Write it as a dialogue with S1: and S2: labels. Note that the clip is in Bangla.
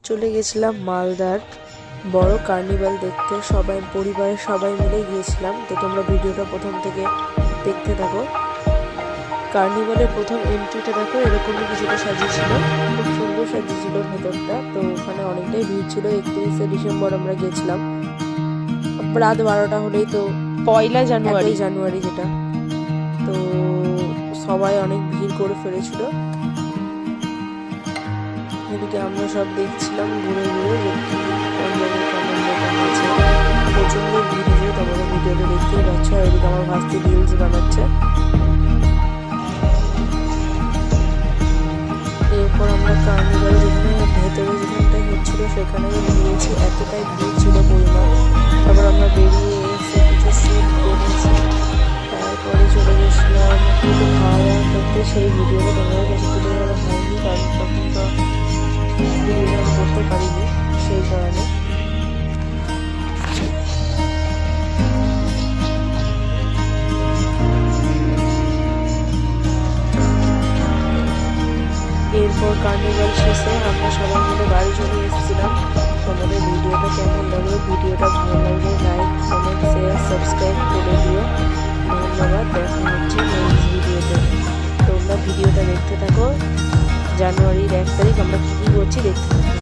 S1: চলে গেছিলাম মালদার বড় কার্নিভাল দেখতে। সবাই পরিবারের সবাই মিলে গিয়েছিলাম। তো তোমরা ভিডিওটা প্রথম থেকে দেখতে থাকো। কার্নিভালের প্রথম এন্ট্রিটা দেখো, এরকমই কিছুটা সাজিয়েছিল, খুব সুন্দর সাজিয়েছিল ভেতরটা। তো ওখানে অনেকটাই ভিড় ছিল। 31শে ডিসেম্বর আমরা গিয়েছিলাম, রাত 12টা হলেই তো
S2: পয়লা জানুয়ারি।
S1: জানুয়ারি যেটা। তো সবাই অনেক ভিড় করে ফেলেছিল। এদিকে আমরা সব দেখছিলাম ঘুরে ঘুরে যে কোন জায়গায় কেমন দোকান আছে। প্রচন্ড ভিড় হয়েছে, তোমরা ভিডিওতে দেখতেই পাচ্ছ। আর এদিকে আমার ভাস্তি রিলস বানাচ্ছে। এরপর আমরা কার্নিভাল যেখানে ভেতরে যেখানটায় হচ্ছিল সেখানে গিয়েছি। এতটাই ভিড় ছিল পরিমাণ। তারপর আমরা বেরিয়ে এসে কিছু সিট করেছি, তারপরে চলে গেছিলাম কিছু খাওয়া দাওয়া করতে। সেই ভিডিওটা তোমাদের কাছে তুলে ধরা হয়নি, কারণ তখন তো ভিডিও করতে পারিনি, সেই কারণে। এরপর কার্নিভাল শেষে আমরা সবাই